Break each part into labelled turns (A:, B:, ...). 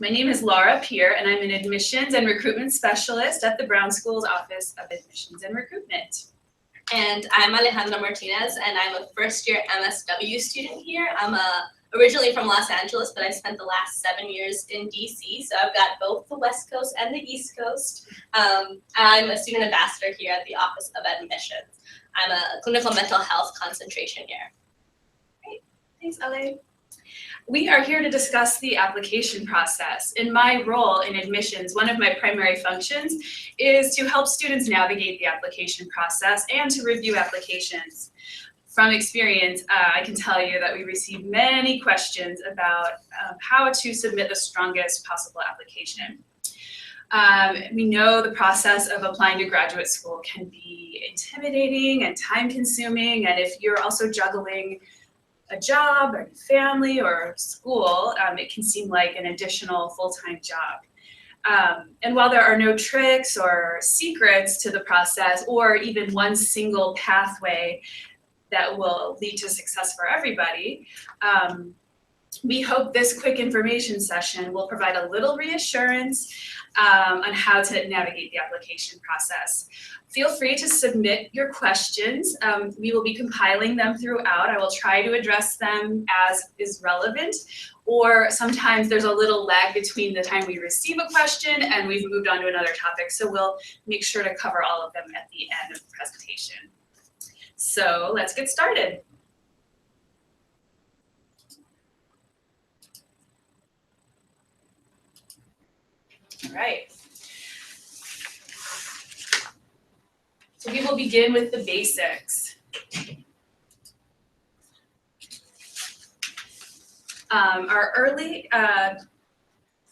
A: My name is Laura Peer, and I'm an Admissions and Recruitment Specialist at the Brown School's Office of Admissions and Recruitment.
B: And I'm Alejandra Martinez, and I'm a first-year MSW student here. I'm originally from Los Angeles, but I spent the last 7 years in DC, so I've got both the West Coast and the East Coast. I'm a student ambassador here at the Office of Admissions. I'm a clinical mental health concentration here.
A: Great, thanks, Ale. We are here to discuss the application process. In my role in admissions, one of my primary functions is to help students navigate the application process and to review applications. From experience, I can tell you that we receive many questions about how to submit the strongest possible application. We know the process of applying to graduate school can be intimidating and time-consuming, and if you're also juggling a job or family or school, it can seem like an additional full-time job. And while there are no tricks or secrets to the process or even one single pathway that will lead to success for everybody, we hope this quick information session will provide a little reassurance on how to navigate the application process. Feel free to submit your questions. We will be compiling them throughout. I will try to address them as is relevant, or sometimes there's a little lag between the time we receive a question and we've moved on to another topic, so we'll make sure to cover all of them at the end of the presentation. So let's get started. All right. So we will begin with the basics. Our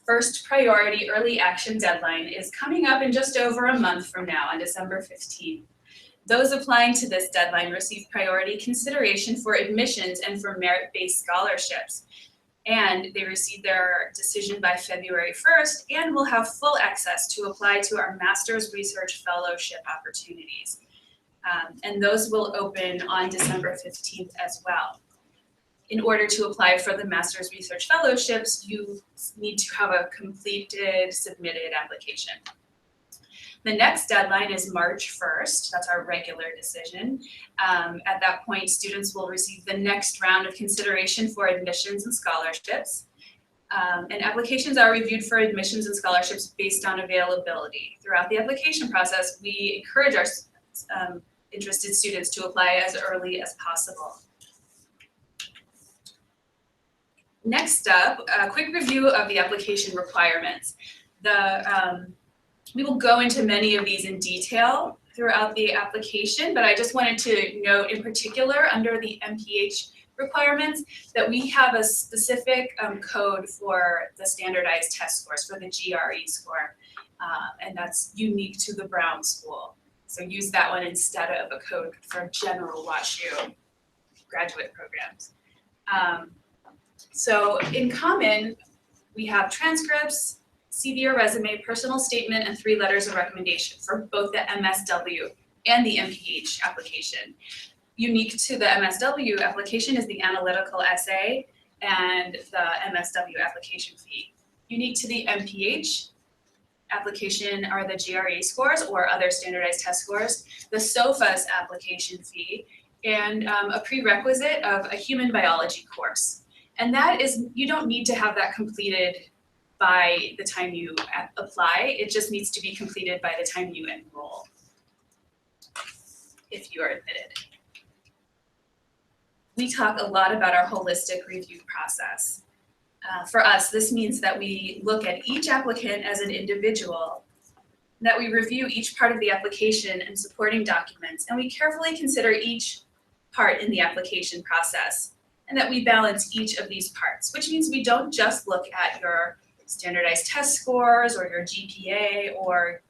A: first priority early action deadline is coming up in just over a month from now on December 15th. Those applying to this deadline receive priority consideration for admissions and for merit-based scholarships. And they receive their decision by February 1st and will have full access to apply to our Master's Research Fellowship opportunities. And those will open on December 15th as well. In order to apply for the Master's Research Fellowships, you need to have a completed, submitted application. The next deadline is March 1st. That's our regular decision. At that point, students will receive the next round of consideration for admissions and scholarships. And applications are reviewed for admissions and scholarships based on availability. Throughout the application process, we encourage our interested students to apply as early as possible. Next up, a quick review of the application requirements. We will go into many of these in detail throughout the application, but I just wanted to note in particular under the MPH requirements that we have a specific code for the standardized test scores, for the GRE score, and that's unique to the Brown School. So use that one instead of a code for general WashU graduate programs. So in common, we have transcripts, CV or resume, personal statement, and 3 letters of recommendation for both the MSW and the MPH application. Unique to the MSW application is the analytical essay and the MSW application fee. Unique to the MPH application are the GRE scores or other standardized test scores, the SOFAS application fee, and a prerequisite of a human biology course. And that is, you don't need to have that completed by the time you apply. It just needs to be completed by the time you enroll, if you are admitted. We talk a lot about our holistic review process. For us, this means that we look at each applicant as an individual, that we review each part of the application and supporting documents, and we carefully consider each part in the application process, and that we balance each of these parts, which means we don't just look at your standardized test scores or your GPA or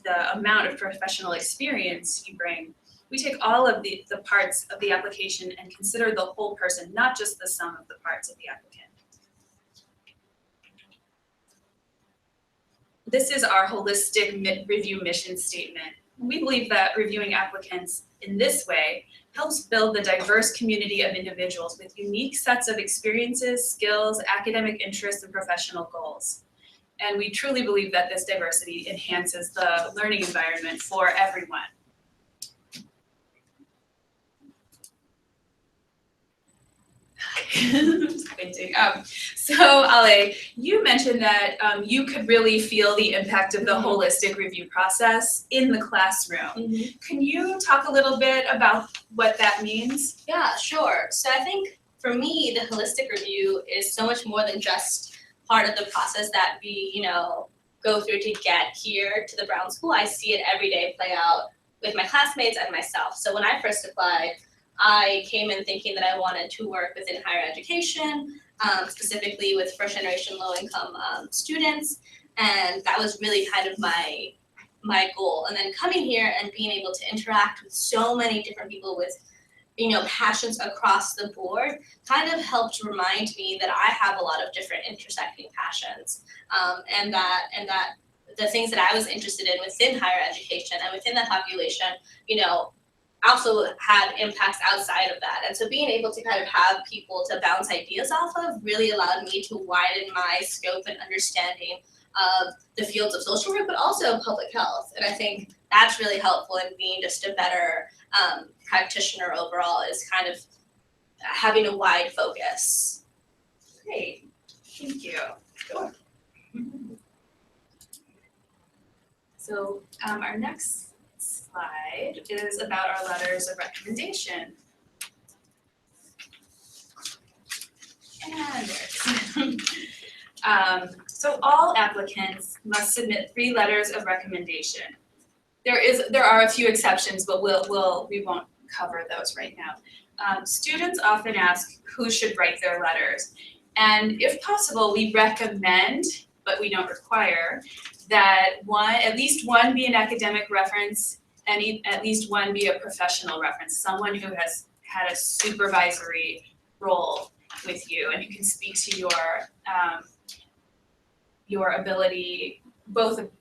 A: the amount of professional experience you bring. We take all of the parts of the application and consider the whole person, not just the sum of the parts of the applicant. This is our holistic review mission statement. We believe that reviewing applicants in this way helps build the diverse community of individuals with unique sets of experiences, skills, academic interests, and professional goals. And we truly believe that this diversity enhances the learning environment for everyone. So Ale, you mentioned that you could really feel the impact of the holistic review process in the classroom. Can you talk a little bit about what that means?
B: Yeah, sure. So I think for me, the holistic review is so much more than just part of the process that we, go through to get here to the Brown School. I see it every day play out with my classmates and myself. So when I first applied, I came in thinking that I wanted to work within higher education, specifically with first-generation low-income students, and that was really kind of my goal. And then coming here and being able to interact with so many different people with, passions across the board, kind of helped remind me that I have a lot of different intersecting passions, and that the things that I was interested in within higher education and within that population, also had impacts outside of that. And so being able to kind of have people to bounce ideas off of really allowed me to widen my scope and understanding of the fields of social work, but also public health. And I think that's really helpful in being just a better practitioner overall, is kind of having a wide focus.
A: Great, thank you.
B: Sure.
A: So our next slide is about our letters of recommendation. And so all applicants must submit 3 letters of recommendation. There are a few exceptions, but we won't cover those right now. Students often ask who should write their letters, and if possible, we recommend, but we don't require, that at least one be an academic reference and at least one be a professional reference, someone who has had a supervisory role with you and who can speak to your ability.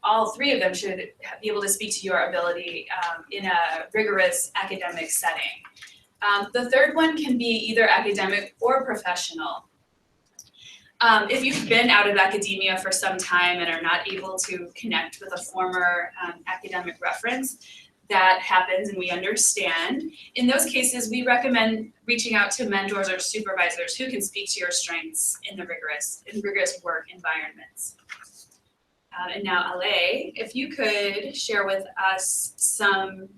A: All 3 of them should be able to speak to your ability in a rigorous academic setting. The 3rd one can be either academic or professional. If you've been out of academia for some time and are not able to connect with a former academic reference, that happens and we understand. In those cases, we recommend reaching out to mentors or supervisors who can speak to your strengths in rigorous work environments. And now, Ale, if you could share with us some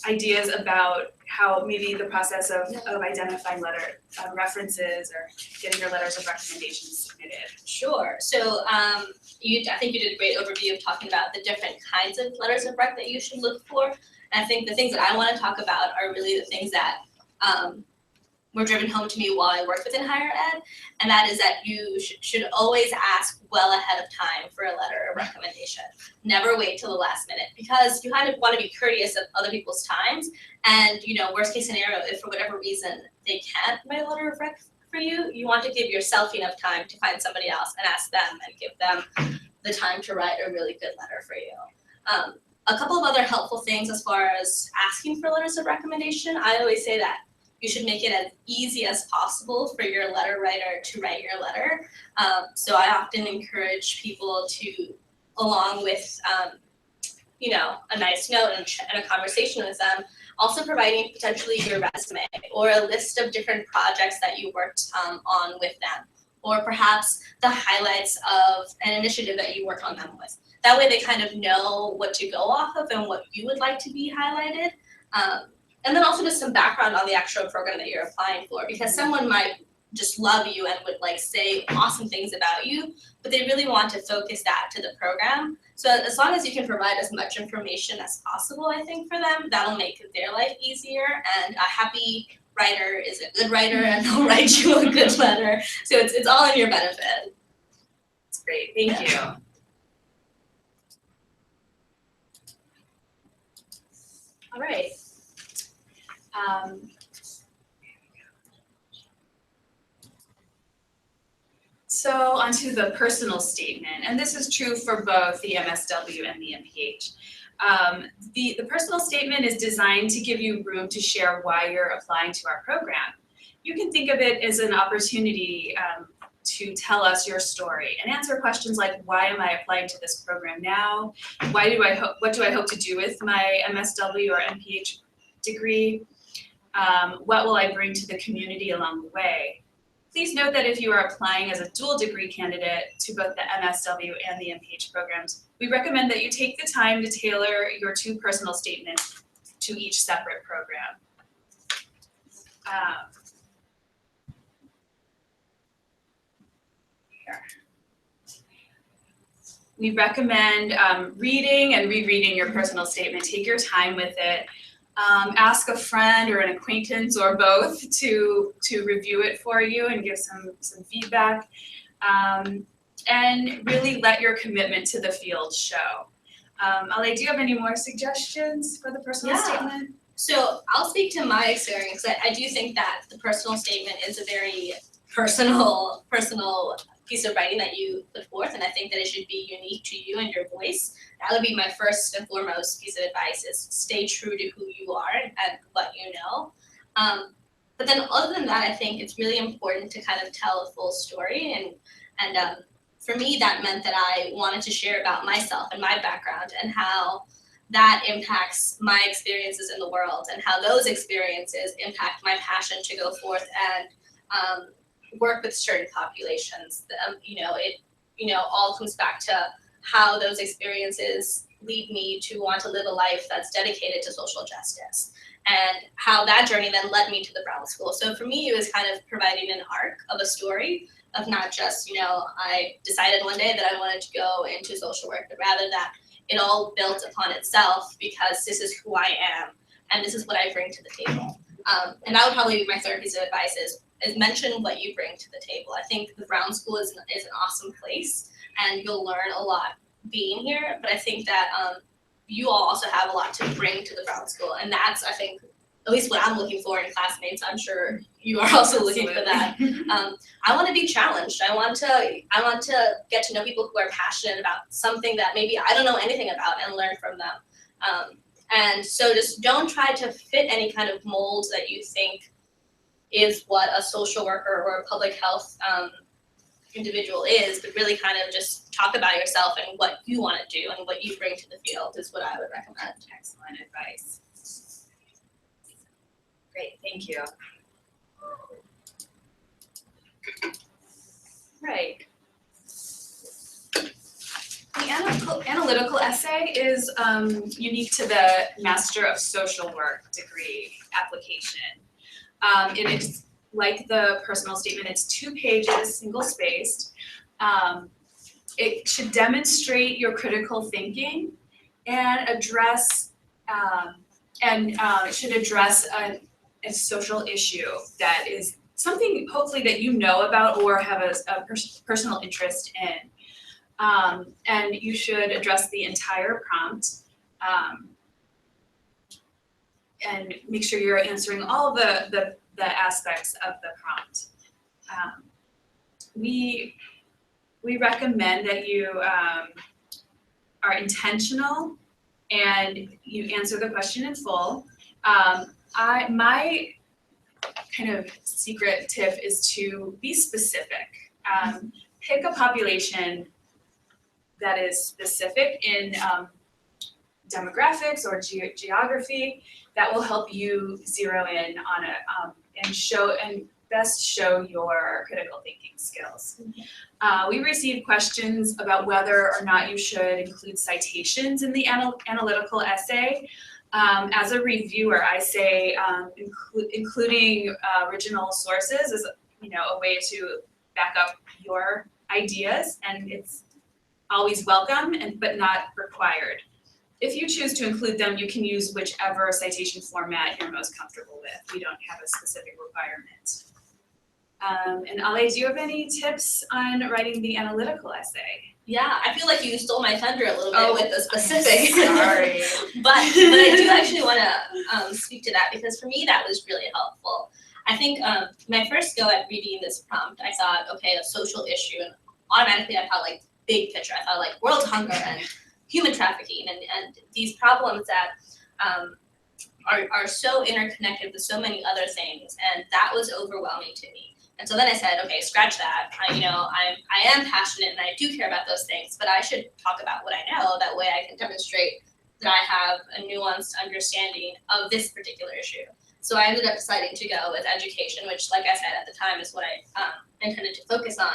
A: ideas about how maybe the process of identifying letter references or getting your letters of recommendation submitted.
B: Sure. So I think you did a great overview of talking about the different kinds of letters of rec that you should look for. And I think the things that I want to talk about are really the things that were driven home to me while I worked within higher ed, and that is that you should always ask well ahead of time for a letter of recommendation. Never wait till the last minute, because you kind of want to be courteous of other people's times, and worst case scenario, if for whatever reason they can't write a letter of rec for you, you want to give yourself enough time to find somebody else and ask them and give them the time to write a really good letter for you. A couple of other helpful things as far as asking for letters of recommendation, I always say that you should make it as easy as possible for your letter writer to write your letter. So I often encourage people to, along with a nice note and a conversation with them, also providing potentially your resume or a list of different projects that you worked on with them, or perhaps the highlights of an initiative that you worked on them with. That way they kind of know what to go off of and what you would like to be highlighted. And then also just some background on the actual program that you're applying for, because someone might just love you and would say awesome things about you, but they really want to focus that to the program. So as long as you can provide as much information as possible, I think for them, that'll make their life easier. And a happy writer is a good writer, and they'll write you a good letter. So it's all in your benefit.
A: That's great, thank you. All right. So onto the personal statement, and this is true for both the MSW and the MPH. The personal statement is designed to give you room to share why you're applying to our program. You can think of it as an opportunity to tell us your story and answer questions like, why am I applying to this program now? What do I hope to do with my MSW or MPH degree? What will I bring to the community along the way? Please note that if you are applying as a dual degree candidate to both the MSW and the MPH programs, we recommend that you take the time to tailor your 2 personal statements to each separate program. Here. We recommend reading and rereading your personal statement. Take your time with it. Ask a friend or an acquaintance or both to review it for you and give some feedback. And really let your commitment to the field show. Ale, do you have any more suggestions for the personal statement?
B: So I'll speak to my experience. I do think that the personal statement is a very personal piece of writing that you put forth, and I think that it should be unique to you and your voice. That would be my first and foremost piece of advice, is stay true to who you are and what you know. But then other than that, I think it's really important to kind of tell a full story, and for me, that meant that I wanted to share about myself and my background and how that impacts my experiences in the world and how those experiences impact my passion to go forth and work with certain populations. It all comes back to how those experiences lead me to want to live a life that's dedicated to social justice, and how that journey then led me to the Brown School. So for me, it was kind of providing an arc of a story of not just, I decided one day that I wanted to go into social work, but rather that it all built upon itself because this is who I am and this is what I bring to the table. And that would probably be my third piece of advice is mention what you bring to the table. I think the Brown School is an awesome place and you'll learn a lot being here, but I think that you all also have a lot to bring to the Brown School, and that's, I think, at least what I'm looking for in classmates. I'm sure you are also looking for that. I want to be challenged. I want to get to know people who are passionate about something that maybe I don't know anything about and learn from them. And so just don't try to fit any kind of mold that you think is what a social worker or a public health individual is, but really kind of just talk about yourself and what you want to do and what you bring to the field is what I would recommend.
A: Excellent advice. Great, thank you. Right. The analytical essay is unique to the Master of Social Work degree application. It is like the personal statement, it's 2 pages, single-spaced. It should demonstrate your critical thinking and address, it should address a social issue that is something hopefully that you know about or have a personal interest in. And you should address the entire prompt and make sure you're answering all the aspects of the prompt. We recommend that you are intentional and you answer the question in full. My kind of secret tip is to be specific. Pick a population that is specific in demographics or geography that will help you zero in on it and best show your critical thinking skills. We received questions about whether or not you should include citations in the analytical essay. As a reviewer, I say including original sources is a way to back up your ideas, and it's always welcome but not required. If you choose to include them, you can use whichever citation format you're most comfortable with. We don't have a specific requirement. And Ale, do you have any tips on writing the analytical essay?
B: Yeah, I feel like you stole my thunder a little bit with the specifics.
A: Sorry.
B: but I do actually want to speak to that because for me that was really helpful. I think my first go at reading this prompt, I thought, okay, a social issue, and automatically I thought like big picture. I thought like world hunger and human trafficking and these problems that are so interconnected with so many other things, and that was overwhelming to me. And so then I said, okay, scratch that. I am passionate and I do care about those things, but I should talk about what I know. That way I can demonstrate that I have a nuanced understanding of this particular issue. So I ended up deciding to go with education, which, like I said at the time, is what I intended to focus on.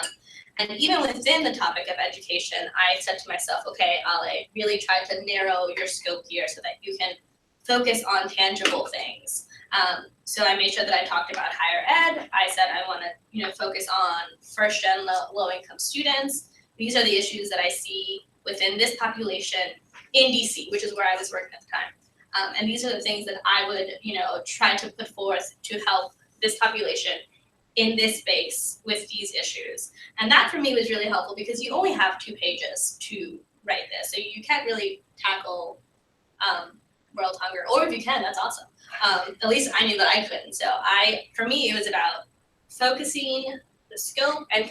B: And even within the topic of education, I said to myself, okay, Ale, really try to narrow your scope here so that you can focus on tangible things. So I made sure that I talked about higher ed. I said I want to, focus on first-gen low-income students. These are the issues that I see within this population in DC, which is where I was working at the time. And these are the things that I would, try to put forth to help this population in this space with these issues. And that for me was really helpful because you only have 2 pages to write this. So you can't really tackle world hunger, or if you can, that's awesome. At least I knew that I couldn't. So for me, it was about focusing the scope and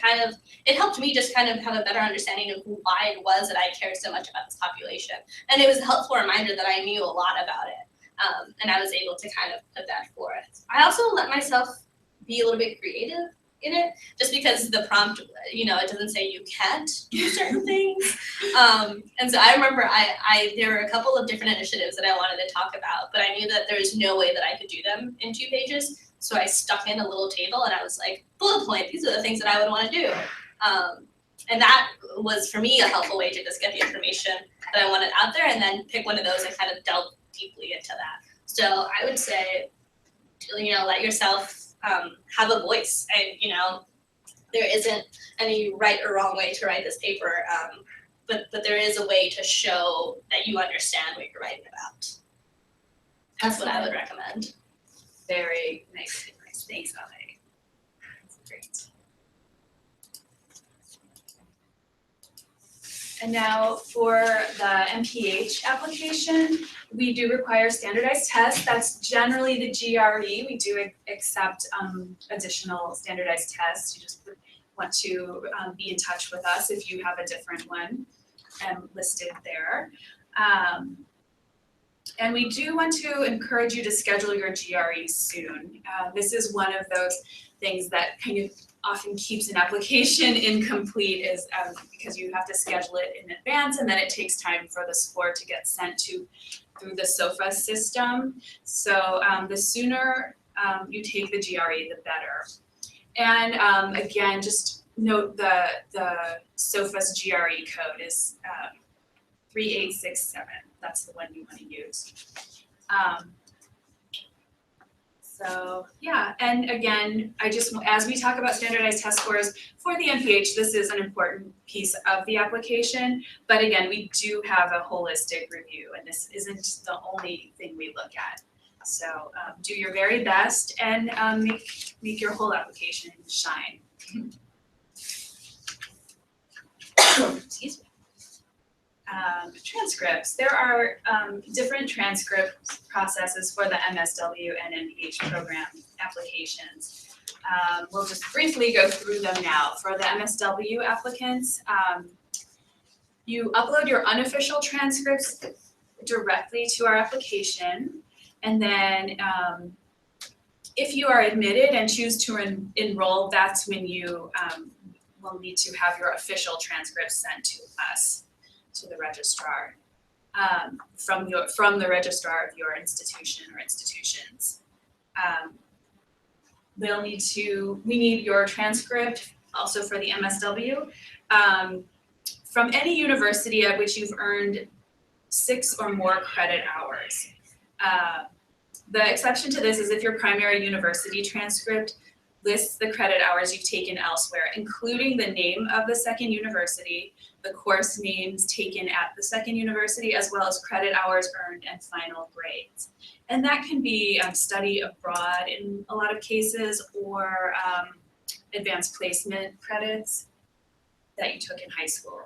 B: it helped me just kind of have a better understanding of why it was that I cared so much about this population. And it was a helpful reminder that I knew a lot about it. And I was able to kind of put that forth. I also let myself be a little bit creative in it, just because the prompt, it doesn't say you can't do certain things. And so I remember there were a couple of different initiatives that I wanted to talk about, but I knew that there was no way that I could do them in 2 pages. So I stuck in a little table and I was like, bullet point, these are the things that I would want to do. And that was for me a helpful way to just get the information that I wanted out there and then pick one of those and kind of delve deeply into that. So I would say, let yourself have a voice, and there isn't any right or wrong way to write this paper, but there is a way to show that you understand what you're writing about. That's what I would recommend.
A: Very nice advice. Thanks, Ale. That's great. And now for the MPH application, we do require standardized tests. That's generally the GRE. We do accept additional standardized tests. You just want to be in touch with us if you have a different one listed there. And we do want to encourage you to schedule your GRE soon. This is one of those things that kind of often keeps an application incomplete is because you have to schedule it in advance, and then it takes time for the score to get sent through the SOFA system. So the sooner you take the GRE, the better. And again, just note the SOFA's GRE code is 3867. That's the one you want to use. So yeah, and again, as we talk about standardized test scores for the MPH, this is an important piece of the application. But again, we do have a holistic review, and this isn't the only thing we look at. So do your very best and make your whole application shine. Excuse me. Transcripts. There are different transcript processes for the MSW and MPH program applications. We'll just briefly go through them now. For the MSW applicants, you upload your unofficial transcripts directly to our application, and then if you are admitted and choose to enroll, that's when you will need to have your official transcripts sent to us, to the registrar, from the registrar of your institution or institutions. We need your transcript also for the MSW from any university at which you've earned 6 or more credit hours. The exception to this is if your primary university transcript lists the credit hours you've taken elsewhere, including the name of the second university, the course names taken at the second university, as well as credit hours earned and final grades. And that can be study abroad in a lot of cases, or advanced placement credits that you took in high school.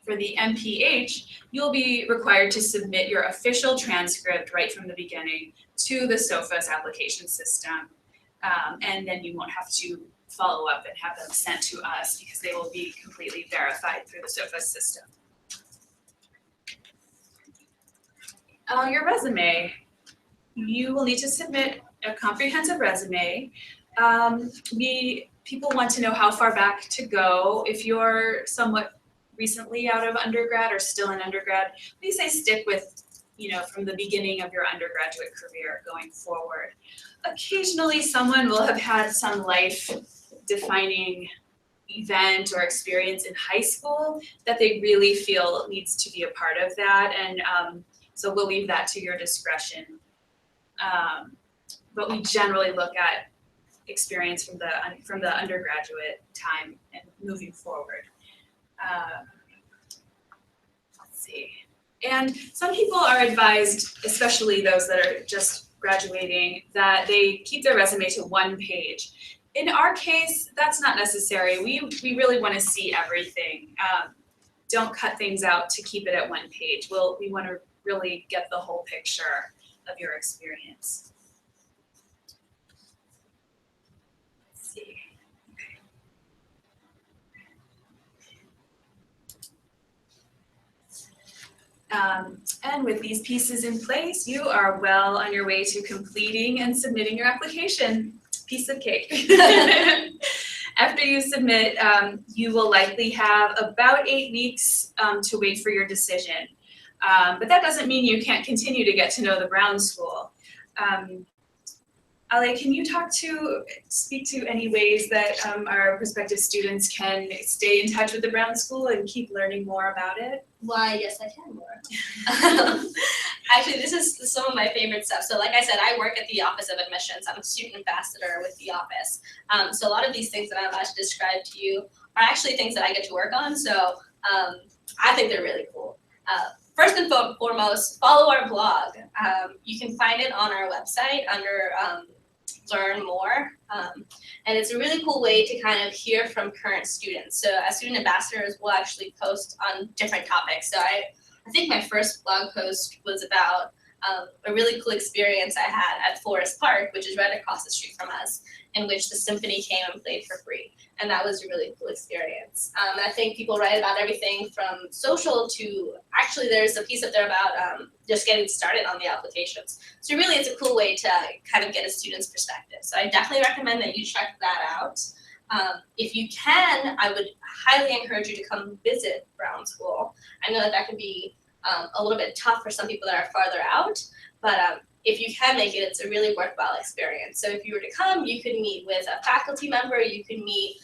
A: For the MPH, you'll be required to submit your official transcript right from the beginning to the SOFA's application system. And then you won't have to follow up and have them sent to us because they will be completely verified through the SOFA system. Your resume. You will need to submit a comprehensive resume. people want to know how far back to go. If you're somewhat recently out of undergrad or still in undergrad, please say stick with, from the beginning of your undergraduate career going forward. Occasionally, someone will have had some life-defining event or experience in high school that they really feel needs to be a part of that, and so we'll leave that to your discretion. But we generally look at experience from the undergraduate time and moving forward. Let's see. And some people are advised, especially those that are just graduating, that they keep their resume to 1 page. In our case, that's not necessary. We really want to see everything. Don't cut things out to keep it at 1 page. We want to really get the whole picture of your experience. Let's see. And with these pieces in place, you are well on your way to completing and submitting your application. Piece of cake. After you submit, you will likely have about 8 weeks to wait for your decision. But that doesn't mean you can't continue to get to know the Brown School. Ale, can you speak to any ways that our prospective students can stay in touch with the Brown School and keep learning more about it?
B: Why, yes, I can more. Actually, this is some of my favorite stuff. So like I said, I work at the Office of Admissions. I'm a student ambassador with the office. So a lot of these things that I'm about to describe to you are actually things that I get to work on. So I think they're really cool. First and foremost, follow our blog. You can find it on our website under Learn More. And it's a really cool way to kind of hear from current students. So as student ambassadors, we'll actually post on different topics. So I think my first blog post was about a really cool experience I had at Forest Park, which is right across the street from us, in which the symphony came and played for free. And that was a really cool experience. And I think people write about everything from social to, actually there's a piece up there about just getting started on the applications. So really it's a cool way to kind of get a student's perspective. So I definitely recommend that you check that out. If you can, I would highly encourage you to come visit Brown School. I know that can be a little bit tough for some people that are farther out, but if you can make it, it's a really worthwhile experience. So if you were to come, you could meet with a faculty member, you could meet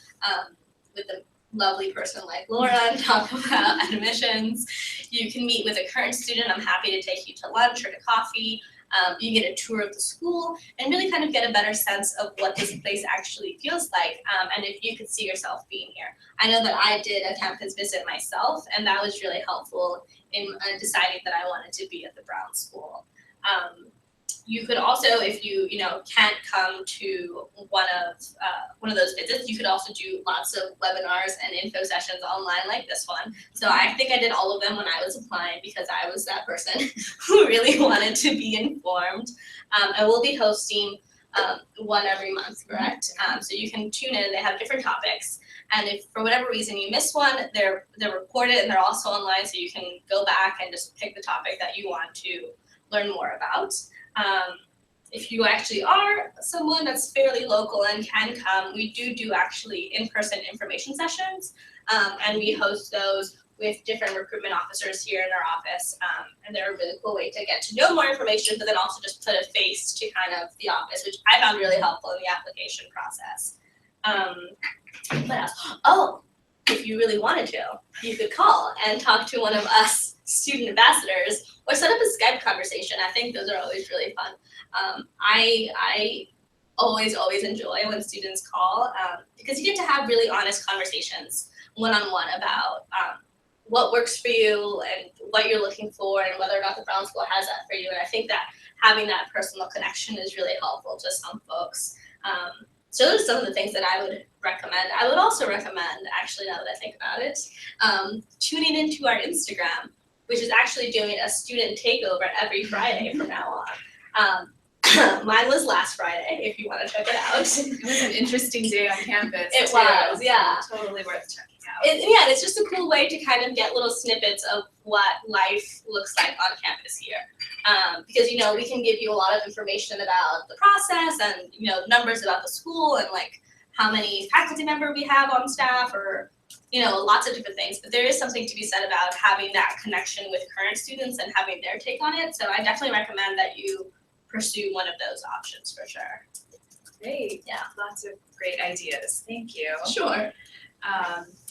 B: with a lovely person like Laura and talk about admissions. You can meet with a current student. I'm happy to take you to lunch or to coffee. You get a tour of the school and really kind of get a better sense of what this place actually feels like, and if you could see yourself being here. I know that I did a campus visit myself, and that was really helpful in deciding that I wanted to be at the Brown School. You could also, if you can't come to one of those visits, you could also do lots of webinars and info sessions online like this one. So I think I did all of them when I was applying because I was that person who really wanted to be informed. And we'll be hosting one every month, correct? So you can tune in. They have different topics. And if for whatever reason you miss one, they're recorded and they're also online, so you can go back and just pick the topic that you want to learn more about. If you actually are someone that's fairly local and can come, we do actually in-person information sessions, and we host those with different recruitment officers here in our office, and they're a really cool way to get to know more information, but then also just put a face to kind of the office, which I found really helpful in the application process. What else? Oh, if you really wanted to, you could call and talk to one of us student ambassadors or set up a Skype conversation. I think those are always really fun. I always enjoy when students call because you get to have really honest conversations one-on-one about what works for you and what you're looking for and whether or not the Brown School has that for you. And I think that having that personal connection is really helpful to some folks. So those are some of the things that I would recommend. I would also recommend, actually, now that I think about it, tuning into our Instagram, which is actually doing a student takeover every Friday from now on. Mine was last Friday, if you want to check it out.
A: It was an interesting day on campus.
B: It was, yeah.
A: Totally worth checking out.
B: Yeah, it's just a cool way to kind of get little snippets of what life looks like on campus here. Because, we can give you a lot of information about the process and, numbers about the school and like how many faculty member we have on staff, or lots of different things. But there is something to be said about having that connection with current students and having their take on it. So I definitely recommend that you pursue one of those options for sure.
A: Great.
B: Yeah.
A: Lots of great ideas. Thank you.
B: Sure.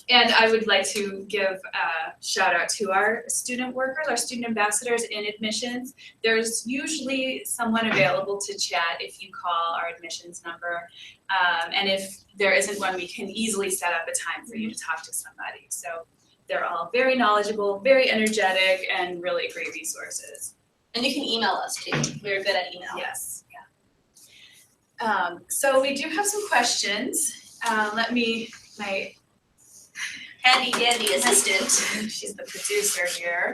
A: And I would like to give a shout out to our student workers, our student ambassadors in admissions. There's usually someone available to chat if you call our admissions number. And if there isn't one, we can easily set up a time for you to talk to somebody. So they're all very knowledgeable, very energetic, and really great resources.
B: And you can email us too. We're good at email.
A: Yes. Yeah. So we do have some questions. My
B: handy dandy assistant.
A: She's the producer here.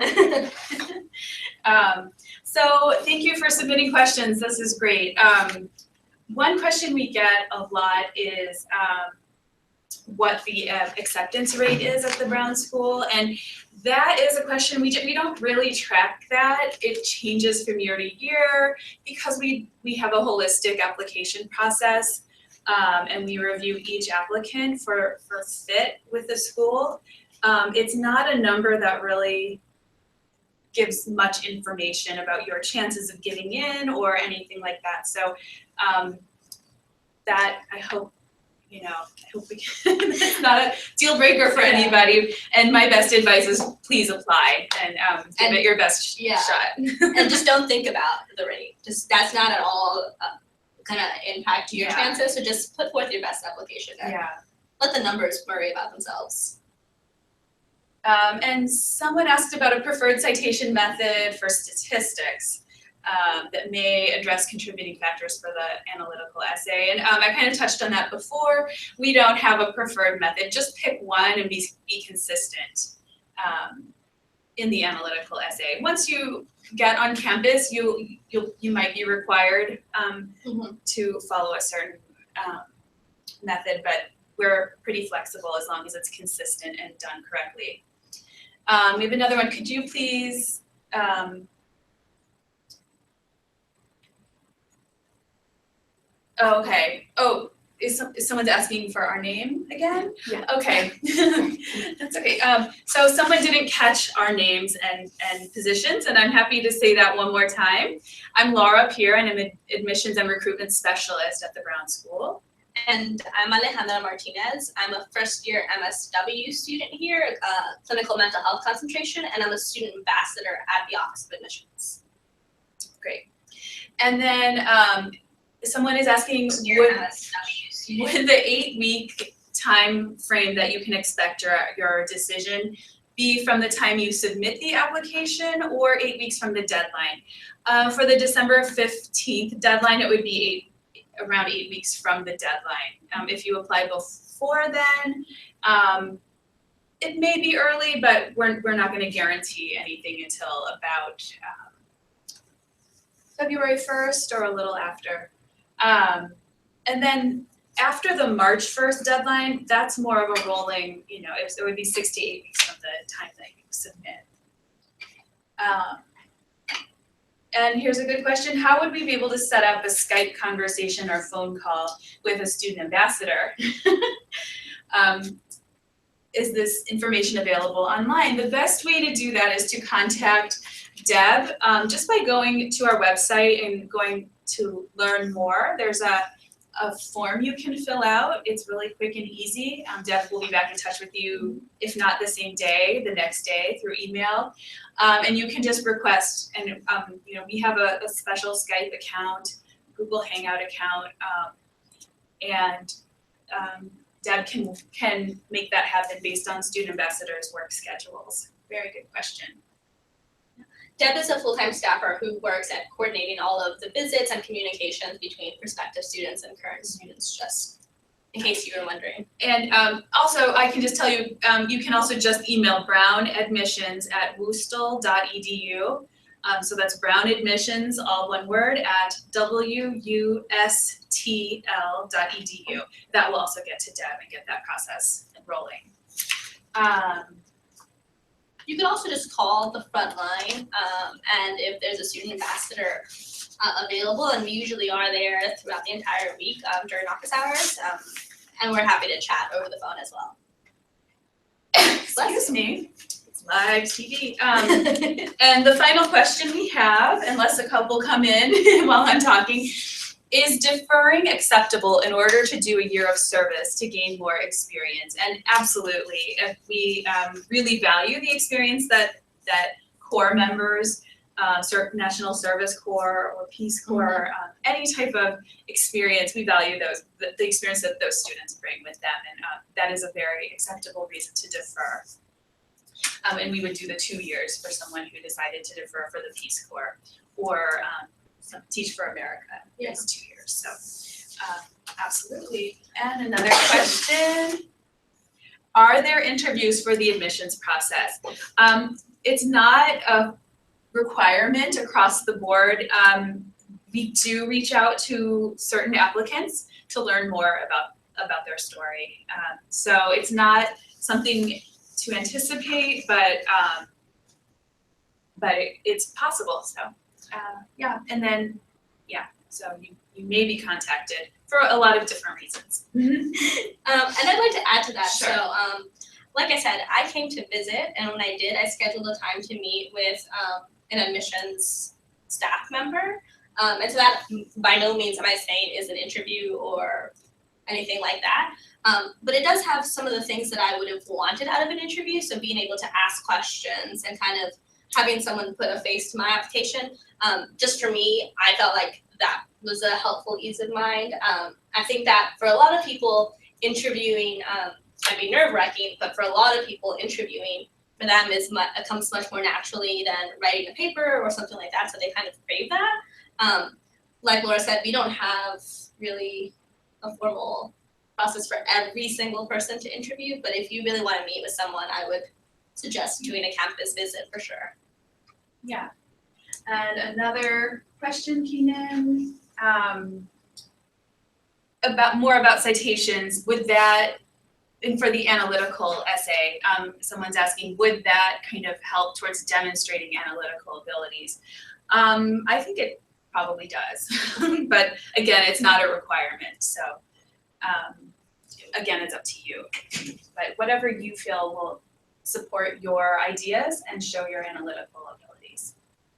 A: So thank you for submitting questions. This is great. One question we get a lot is what the acceptance rate is at the Brown School, and that is a question we don't really track that. It changes from year to year because we have a holistic application process. And we review each applicant for fit with the school. It's not a number that really gives much information about your chances of getting in or anything like that. So that I hope we can, it's not a deal breaker for anybody. And my best advice is please apply and give it your best shot.
B: And just don't think about the rate. That's not at all gonna impact your chances, so just put forth your best application and let the numbers worry about themselves.
A: And someone asked about a preferred citation method for statistics that may address contributing factors for the analytical essay. And I kind of touched on that before. We don't have a preferred method. Just pick one and be consistent in the analytical essay. Once you get on campus, you might be required to follow a certain method, but we're pretty flexible as long as it's consistent and done correctly. We have another one. Could you please okay. Oh, is someone's asking for our name again?
C: Yeah.
A: Okay. That's okay. So someone didn't catch our names and positions, and I'm happy to say that one more time. I'm Laura Peer, and I'm an admissions and recruitment specialist at the Brown School.
B: And I'm Alejandra Martinez. I'm a first-year MSW student here, clinical mental health concentration, and I'm a student ambassador at the Office of Admissions.
A: Great. And then someone is asking, would the 8-week time frame that you can expect your decision be from the time you submit the application or 8 weeks from the deadline? For the December 15th deadline, it would be around 8 weeks from the deadline. If you apply before then, it may be early, but we're not going to guarantee anything until about February 1st or a little after. And then after the March 1st deadline, that's more of a rolling, it would be 6 to 8 weeks from the time that you submit. And here's a good question. How would we be able to set up a Skype conversation or phone call with a student ambassador? Is this information available online? The best way to do that is to contact Deb just by going to our website and going to learn more. There's a form you can fill out. It's really quick and easy. Deb will be back in touch with you, if not the same day, the next day through email. And you can just request, and we have a special Skype account, Google Hangout account, and Deb can make that happen based on student ambassadors' work schedules. Very good question.
B: Deb is a full-time staffer who works at coordinating all of the visits and communications between prospective students and current students, just in case you were wondering.
A: And also, I can just tell you, you can also just email brownadmissions@wustl.edu. So that's brownadmissions, all one word, at wustl.edu. That will also get to Deb and get that process rolling.
B: You can also just call the front line, and if there's a student ambassador available, and we usually are there throughout the entire week during office hours, and we're happy to chat over the phone as well.
A: Excuse me, it's live TV. And the final question we have, unless a couple come in while I'm talking, is deferring acceptable in order to do a year of service to gain more experience? And absolutely, if we really value the experience that Corps members, National Service Corps or Peace Corps, any type of experience, we value the experience that those students bring with them, and that is a very acceptable reason to defer. And we would do the 2 years for someone who decided to defer for the Peace Corps, or Teach for America is 2 years. So absolutely. And another question: are there interviews for the admissions process? It's not a requirement across the board. We do reach out to certain applicants to learn more about their story. So it's not something to anticipate, but it's possible. So yeah, and then so you may be contacted for a lot of different reasons.
B: And I'd like to add to that.
A: Sure.
B: So like I said, I came to visit, and when I did, I scheduled a time to meet with an admissions staff member. And so that by no means am I saying is an interview or anything like that. But it does have some of the things that I would have wanted out of an interview. So being able to ask questions and kind of having someone put a face to my application. Just for me, I felt like that was a helpful ease of mind. I think that for a lot of people, interviewing can be nerve-wracking, but for a lot of people, interviewing for them comes much more naturally than writing a paper or something like that. So they kind of crave that. Like Laura said, we don't have really a formal process for every single person to interview, but if you really want to meet with someone, I would suggest doing a campus visit for sure.
A: Yeah. And another question came in about citations. Would that, and for the analytical essay, someone's asking, would that kind of help towards demonstrating analytical abilities? I think it probably does, but again, it's not a requirement. So again, it's up to you. But whatever you feel will support your ideas and show your analytical abilities,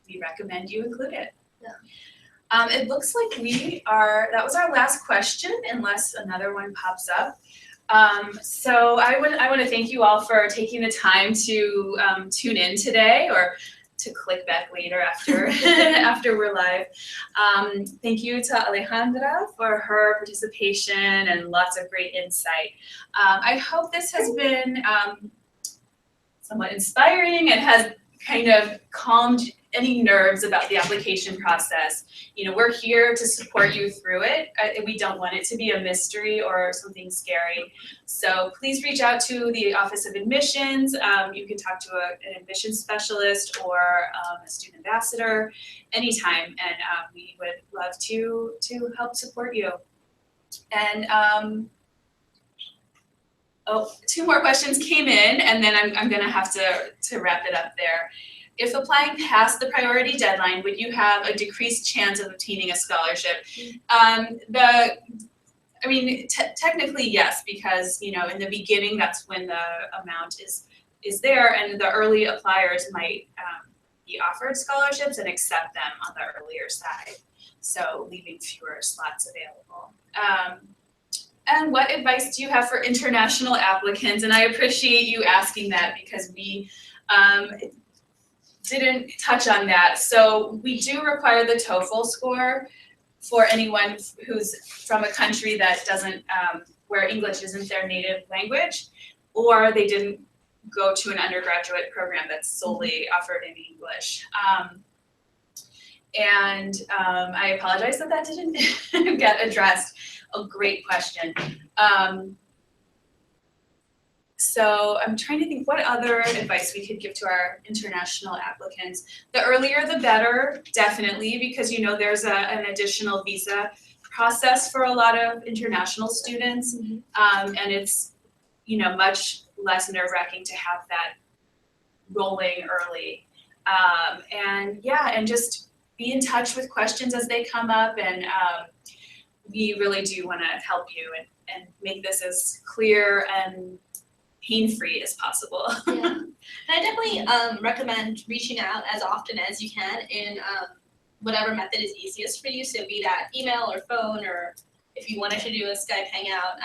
A: we recommend you include it.
B: Yeah.
A: It looks like that was our last question, unless another one pops up. So I want to thank you all for taking the time to tune in today, or to click back later after after we're live. Thank you to Alejandra for her participation and lots of great insight. I hope this has been somewhat inspiring and has kind of calmed any nerves about the application process. You know, we're here to support you through it. We don't want it to be a mystery or something scary. So please reach out to the Office of Admissions. You can talk to an admissions specialist or a student ambassador anytime, and we would love to help support you. And two more questions came in, and then I'm gonna have to wrap it up there. If applying past the priority deadline, would you have a decreased chance of obtaining a scholarship? Technically yes, because in the beginning that's when the amount is there, and the early appliers might be offered scholarships and accept them on the earlier side, so leaving fewer slots available. And what advice do you have for international applicants? And I appreciate you asking that, because we didn't touch on that. So we do require the TOEFL score for anyone who's from a country that doesn't, where English isn't their native language, or they didn't go to an undergraduate program that's solely offered in English. I apologize that didn't get addressed. A great question. So I'm trying to think what other advice we could give to our international applicants. The earlier the better, definitely, because there's an additional visa process for a lot of international students, and it's much less nerve-wracking to have that rolling early. And just be in touch with questions as they come up, and we really do want to help you and make this as clear and pain-free as possible.
B: Yeah. And I definitely recommend reaching out as often as you can in whatever method is easiest for you. So be that email or phone, or if you wanted to do a Skype hangout.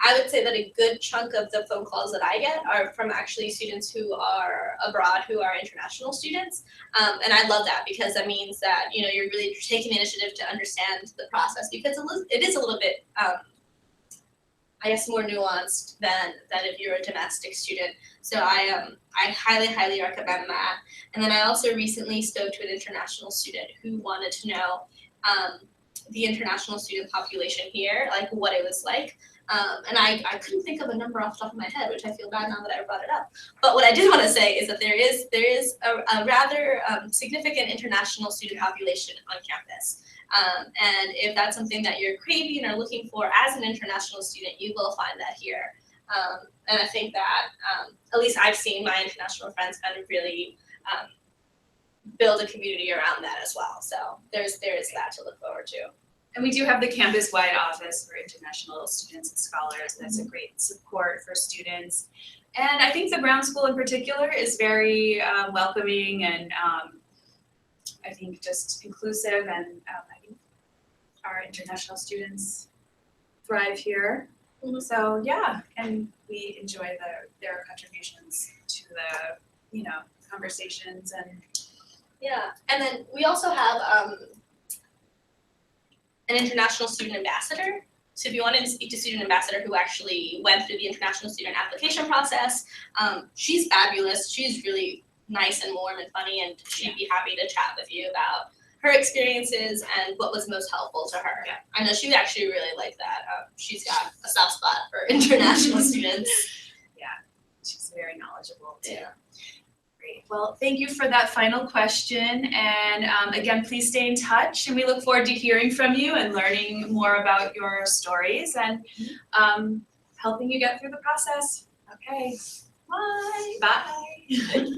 B: I would say that a good chunk of the phone calls that I get are from actually students who are abroad, who are international students. And I love that, because that means that, you know, you're really taking the initiative to understand the process, because it is a little bit, I guess, more nuanced than if you're a domestic student. So I highly, highly recommend that. And then I also recently spoke to an international student who wanted to know the international student population here, like what it was like. And I couldn't think of a number off the top of my head, which I feel bad now that I brought it up. But what I did want to say is that there is a rather significant international student population on campus. And if that's something that you're craving or looking for as an international student, you will find that here. And I think that at least I've seen my international friends kind of really build a community around that as well. So there is that to look forward to.
A: And we do have the campus-wide office for international students and scholars. That's a great support for students. And I think the Brown School in particular is very welcoming and I think just inclusive, and I think our international students thrive here. So yeah, and we enjoy their contributions to the, you know, conversations and.
B: Yeah, and then we also have an international student ambassador. So if you wanted to speak to student ambassador who actually went through the international student application process, she's fabulous. She's really nice and warm and funny, and she'd be happy to chat with you about her experiences and what was most helpful to her.
A: Yeah.
B: I know she actually really liked that. She's got a soft spot for international students.
A: Yeah, she's very knowledgeable too.
B: Yeah.
A: Great. Well, thank you for that final question. And again, please stay in touch, and we look forward to hearing from you and learning more about your stories and helping you get through the process. Okay. Bye. Bye.